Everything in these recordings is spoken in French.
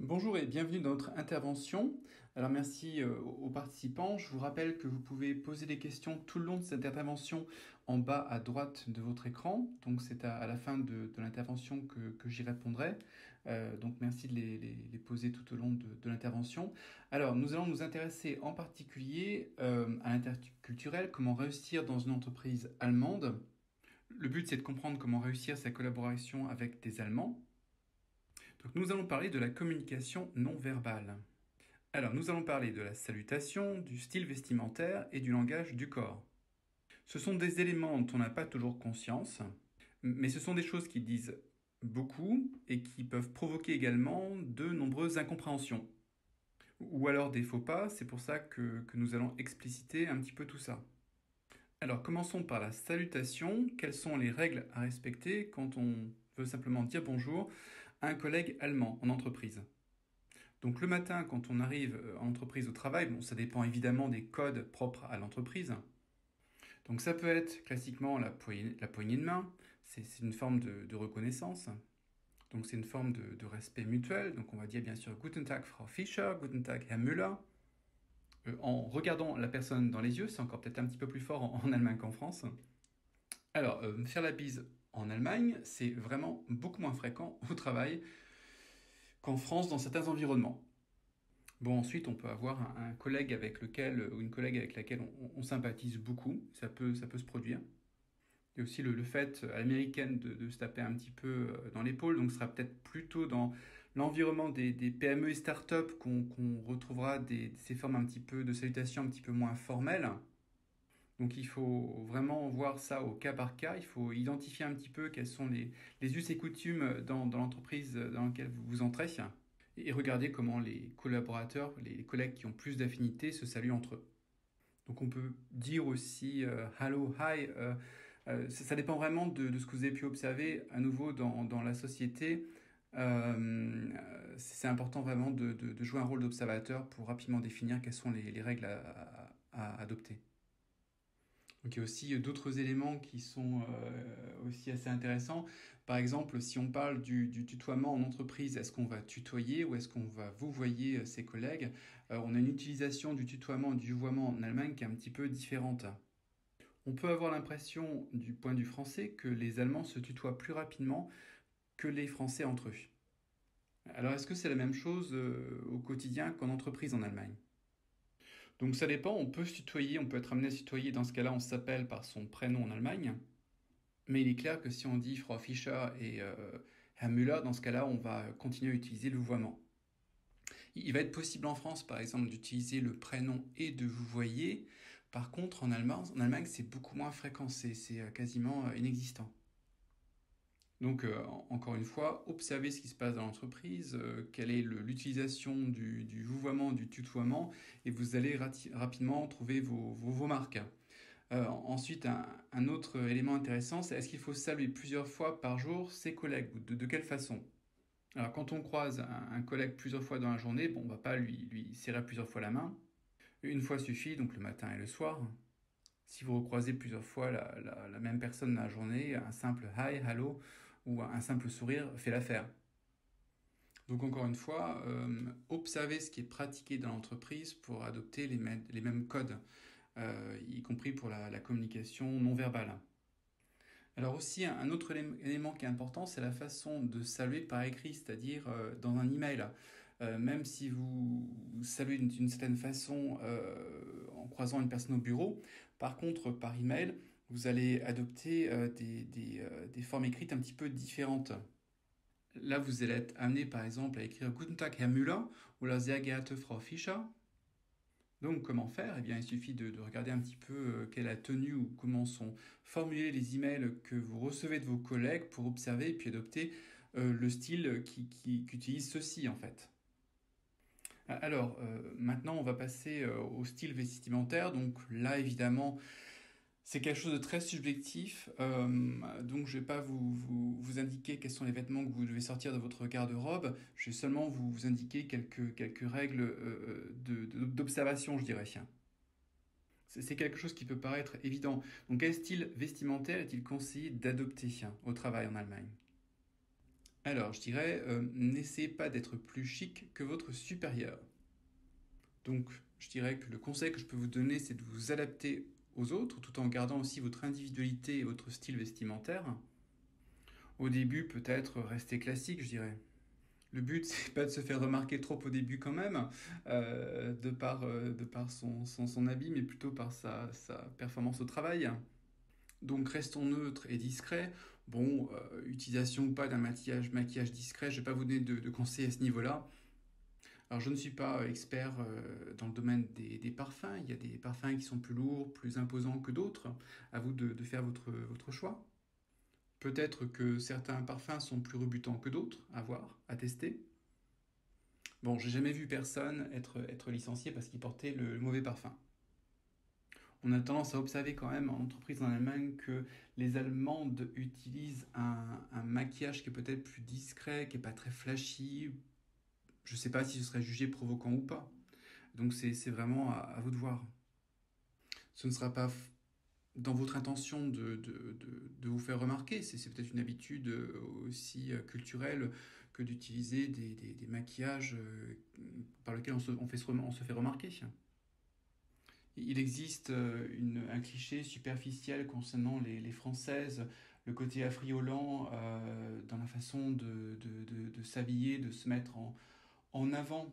Bonjour et bienvenue dans notre intervention. Alors merci aux participants. Je vous rappelle que vous pouvez poser des questions tout le long de cette intervention en bas à droite de votre écran. Donc c'est à la fin de l'intervention que j'y répondrai. Donc merci de les poser tout au long de l'intervention. Alors nous allons nous intéresser en particulier à l'interculturel, comment réussir dans une entreprise allemande. Le but c'est de comprendre comment réussir sa collaboration avec des Allemands. Donc nous allons parler de la communication non verbale. Alors nous allons parler de la salutation, du style vestimentaire et du langage du corps. Ce sont des éléments dont on n'a pas toujours conscience, mais ce sont des choses qui disent beaucoup et qui peuvent provoquer également de nombreuses incompréhensions. Ou alors des faux pas, c'est pour ça que nous allons expliciter un petit peu tout ça. Alors commençons par la salutation. Quelles sont les règles à respecter quand on veut simplement dire bonjour à un collègue allemand en entreprise? Donc le matin, quand on arrive en entreprise au travail, bon, ça dépend évidemment des codes propres à l'entreprise. Donc ça peut être classiquement la poignée de main, c'est une forme de reconnaissance. Donc c'est une forme de respect mutuel. Donc on va dire bien sûr Guten Tag Frau Fischer, Guten Tag Herr Müller. En regardant la personne dans les yeux, c'est encore peut-être un petit peu plus fort en Allemagne qu'en France. Alors, faire la bise en Allemagne, c'est vraiment beaucoup moins fréquent au travail qu'en France dans certains environnements. Bon, ensuite, on peut avoir un collègue avec lequel, ou une collègue avec laquelle on sympathise beaucoup, ça peut se produire. Il y a aussi le fait à l'américaine de se taper un petit peu dans l'épaule, donc ce sera peut-être plutôt dans l'environnement des PME et startups qu'on retrouvera ces formes un petit peu de salutation un petit peu moins formelles. Donc il faut vraiment voir ça au cas par cas, il faut identifier un petit peu quels sont les us et coutumes dans l'entreprise dans laquelle vous entrez et regarder comment les collaborateurs, les collègues qui ont plus d'affinité se saluent entre eux. Donc on peut dire aussi hello, hi, ça dépend vraiment de ce que vous avez pu observer à nouveau dans la société. C'est important vraiment de jouer un rôle d'observateur pour rapidement définir quelles sont les règles à adopter. Donc il y a aussi d'autres éléments qui sont aussi assez intéressants. Par exemple, si on parle du tutoiement en entreprise, est-ce qu'on va tutoyer ou est-ce qu'on va vouvoyer ses collègues? On a une utilisation du tutoiement et du vouvoiement en Allemagne qui est un petit peu différente. On peut avoir l'impression, du point de vue français, que les Allemands se tutoient plus rapidement que les Français entre eux. Alors est-ce que c'est la même chose au quotidien qu'en entreprise en Allemagne? Donc ça dépend, on peut se tutoyer, on peut être amené à se tutoyer, dans ce cas-là on s'appelle par son prénom en Allemagne, mais il est clair que si on dit Frau Fischer et Herr Müller, dans ce cas-là on va continuer à utiliser le vouvoiement. Il va être possible en France par exemple d'utiliser le prénom et de vouvoyer, par contre en Allemagne c'est beaucoup moins fréquent, c'est quasiment inexistant. Donc, encore une fois, observez ce qui se passe dans l'entreprise, quelle est l'utilisation du vouvoiement, du tutoiement, et vous allez rapidement trouver vos marques. Ensuite, un autre élément intéressant, c'est est-ce qu'il faut saluer plusieurs fois par jour ses collègues, ou de quelle façon? Alors, quand on croise un collègue plusieurs fois dans la journée, bon, on va pas lui serrer plusieurs fois la main. Une fois suffit, donc le matin et le soir. Si vous recroisez plusieurs fois la même personne dans la journée, un simple hi, hello ou un simple sourire fait l'affaire. Donc encore une fois, observez ce qui est pratiqué dans l'entreprise pour adopter les mêmes codes, y compris pour la communication non verbale. Alors aussi, un autre élément qui est important, c'est la façon de saluer par écrit, c'est-à-dire dans un email. Même si vous saluez d'une certaine façon en croisant une personne au bureau, par contre, par email, vous allez adopter des formes écrites un petit peu différentes. Là, vous allez être amené, par exemple, à écrire Guten Tag, Herr Müller, ou la Sehr geehrte Frau Fischer. Donc, comment faire? Eh bien, il suffit de regarder un petit peu quelle est la tenue ou comment sont formulés les emails que vous recevez de vos collègues pour observer et puis adopter le style qui utilise ceci, en fait. Alors, maintenant, on va passer au style vestimentaire. Donc là, évidemment, c'est quelque chose de très subjectif. Donc, je vais pas vous indiquer quels sont les vêtements que vous devez sortir de votre garde-robe. Je vais seulement vous indiquer quelques règles d'observation, je dirais. C'est quelque chose qui peut paraître évident. Donc, quel style vestimentaire est-il conseillé d'adopter au travail en Allemagne? Alors, je dirais, n'essayez pas d'être plus chic que votre supérieur. Donc, je dirais que le conseil que je peux vous donner, c'est de vous adapter aux autres, tout en gardant aussi votre individualité et votre style vestimentaire. Au début, peut-être rester classique, je dirais. Le but, c'est pas de se faire remarquer trop au début quand même, de par son habit, mais plutôt par sa performance au travail. Donc restons neutres et discrets. Bon, utilisation ou pas d'un maquillage discret, je ne vais pas vous donner de conseils à ce niveau-là. Alors je ne suis pas expert dans le domaine des parfums. Il y a des parfums qui sont plus lourds, plus imposants que d'autres. À vous de faire votre choix. Peut-être que certains parfums sont plus rebutants que d'autres, à voir, à tester. Bon, j'ai jamais vu personne être licencié parce qu'il portait le mauvais parfum. On a tendance à observer quand même en entreprise en Allemagne que les Allemandes utilisent un maquillage qui est peut-être plus discret, qui n'est pas très flashy. Je ne sais pas si ce serait jugé provoquant ou pas. Donc c'est vraiment à vous de voir. Ce ne sera pas dans votre intention de vous faire remarquer. C'est peut-être une habitude aussi culturelle que d'utiliser des maquillages par lesquels on se fait remarquer. Il existe un cliché superficiel concernant les Françaises, le côté affriolant dans la façon de s'habiller, de se mettre en avant.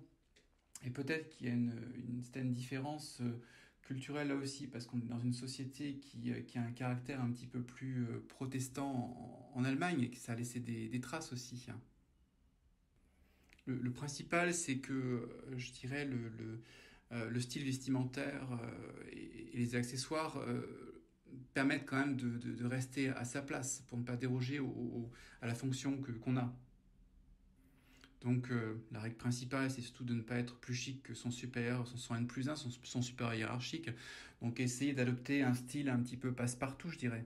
Et peut-être qu'il y a une certaine différence culturelle là aussi, parce qu'on est dans une société qui a un caractère un petit peu plus protestant en Allemagne, et que ça a laissé des traces aussi. Le principal, c'est que, je dirais, le style vestimentaire et les accessoires permettent quand même de rester à sa place pour ne pas déroger à la fonction qu'on a. Donc la règle principale, c'est surtout de ne pas être plus chic que son supérieur, son N plus 1, son supérieur hiérarchique. Donc essayer d'adopter un style un petit peu passe-partout, je dirais.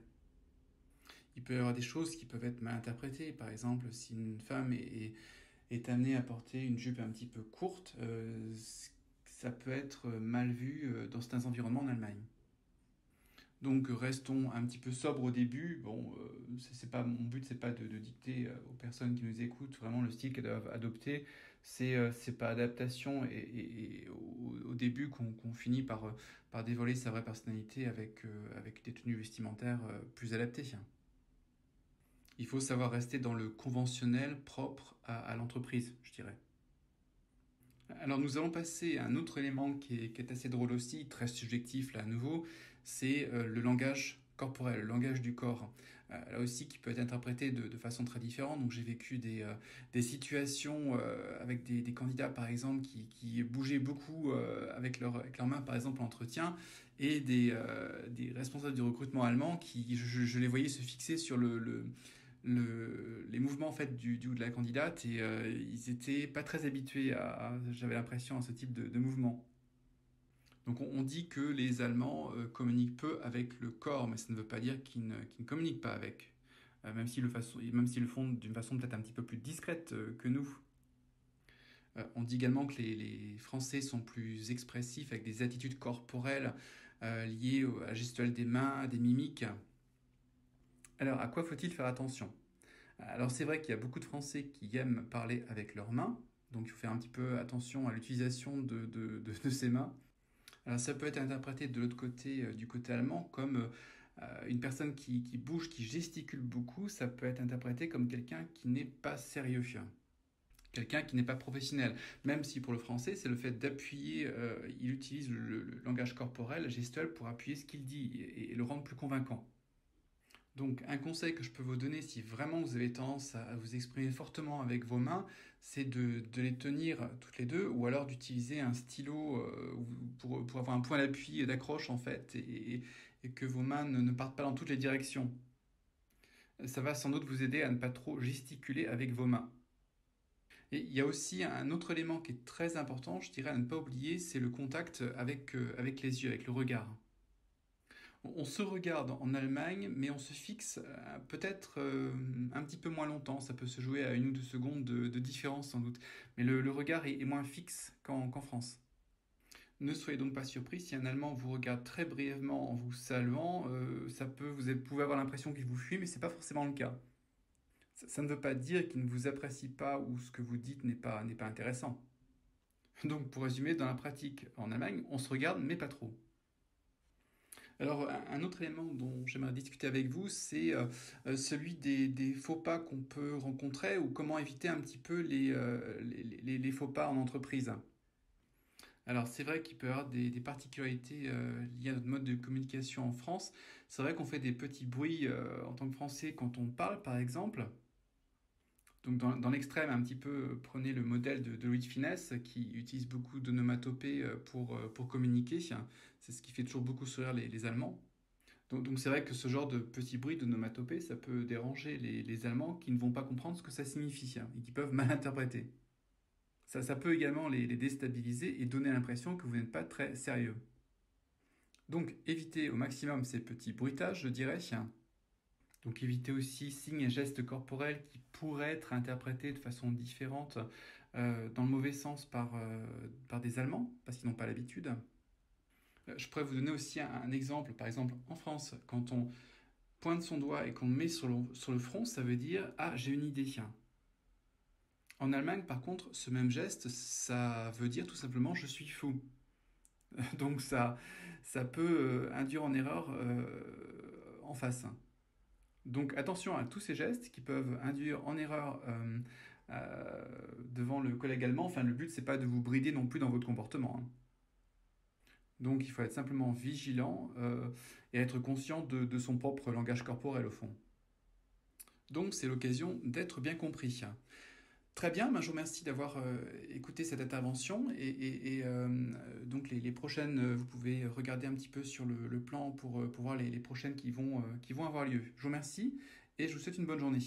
Il peut y avoir des choses qui peuvent être mal interprétées. Par exemple, si une femme est amenée à porter une jupe un petit peu courte, ça peut être mal vu dans certains environnements en Allemagne. Donc restons un petit peu sobres au début. Bon, c'est pas mon but, c'est pas de dicter aux personnes qui nous écoutent vraiment le style qu'elles doivent adopter. C'est pas adaptation et au début qu'on finit par dévoiler sa vraie personnalité avec des tenues vestimentaires plus adaptées. Il faut savoir rester dans le conventionnel propre à l'entreprise, je dirais. Alors nous allons passer à un autre élément qui est assez drôle aussi, très subjectif là à nouveau, c'est le langage corporel, le langage du corps. Là aussi qui peut être interprété de façon très différente. Donc j'ai vécu des situations avec des candidats par exemple qui bougeaient beaucoup avec leurs mains par exemple en entretien et des responsables du recrutement allemand qui je les voyais se fixer sur les mouvements en fait du haut de la candidate et ils étaient pas très habitués j'avais l'impression à ce type de mouvement. Donc on dit que les Allemands communiquent peu avec le corps, mais ça ne veut pas dire qu'ils ne communiquent pas avec, même s'ils le font d'une façon peut-être un petit peu plus discrète que nous. On dit également que les Français sont plus expressifs avec des attitudes corporelles liées à la gestuelle des mains, des mimiques. Alors à quoi faut-il faire attention? Alors c'est vrai qu'il y a beaucoup de Français qui aiment parler avec leurs mains, donc il faut faire un petit peu attention à l'utilisation de ces mains. Alors ça peut être interprété de l'autre côté, du côté allemand, comme une personne qui bouge, qui gesticule beaucoup, ça peut être interprété comme quelqu'un qui n'est pas sérieux, quelqu'un qui n'est pas professionnel. Même si pour le français, c'est le fait d'appuyer, il utilise le langage corporel, gestuel, pour appuyer ce qu'il dit et le rendre plus convaincant. Donc un conseil que je peux vous donner si vraiment vous avez tendance à vous exprimer fortement avec vos mains, c'est de les tenir toutes les deux ou alors d'utiliser un stylo pour avoir un point d'appui, d'accroche en fait et que vos mains ne partent pas dans toutes les directions. Ça va sans doute vous aider à ne pas trop gesticuler avec vos mains. Et il y a aussi un autre élément qui est très important, je dirais à ne pas oublier, c'est le contact avec les yeux, avec le regard. On se regarde en Allemagne, mais on se fixe peut-être un petit peu moins longtemps. Ça peut se jouer à 1 ou 2 secondes de différence sans doute. Mais le regard est moins fixe qu'en France. Ne soyez donc pas surpris si un Allemand vous regarde très brièvement en vous saluant. Vous pouvez avoir l'impression qu'il vous fuit, mais c'est pas forcément le cas. Ça ne veut pas dire qu'ils ne vous apprécient pas ou ce que vous dites n'est pas intéressant. Donc, pour résumer, dans la pratique en Allemagne, on se regarde, mais pas trop. Alors, un autre élément dont j'aimerais discuter avec vous, c'est celui des faux pas qu'on peut rencontrer ou comment éviter un petit peu les faux pas en entreprise. Alors, c'est vrai qu'il peut y avoir des particularités liées à notre mode de communication en France. C'est vrai qu'on fait des petits bruits en tant que Français quand on parle, par exemple. Donc dans l'extrême, un petit peu, prenez le modèle de Louis de Funès qui utilise beaucoup d'onomatopées pour communiquer. C'est ce qui fait toujours beaucoup sourire les Allemands. Donc c'est vrai que ce genre de petits bruits d'onomatopées, ça peut déranger les Allemands qui ne vont pas comprendre ce que ça signifie et qui peuvent mal interpréter. Ça peut également les déstabiliser et donner l'impression que vous n'êtes pas très sérieux. Donc évitez au maximum ces petits bruitages, je dirais. Donc évitez aussi signes et gestes corporels qui pourraient être interprétés de façon différente dans le mauvais sens par des Allemands, parce qu'ils n'ont pas l'habitude. Je pourrais vous donner aussi un exemple. Par exemple, en France, quand on pointe son doigt et qu'on le met sur le front, ça veut dire « Ah, j'ai une idée ». En Allemagne, par contre, ce même geste, ça veut dire tout simplement « Je suis fou ». Donc ça peut induire en erreur en face. Donc attention à tous ces gestes qui peuvent induire en erreur devant le collègue allemand. Enfin, le but, c'est pas de vous brider non plus dans votre comportement. Donc il faut être simplement vigilant et être conscient de son propre langage corporel au fond. Donc c'est l'occasion d'être bien compris. Très bien, je vous remercie d'avoir écouté cette intervention et donc les prochaines, vous pouvez regarder un petit peu sur le plan pour voir les prochaines qui vont avoir lieu. Je vous remercie et je vous souhaite une bonne journée.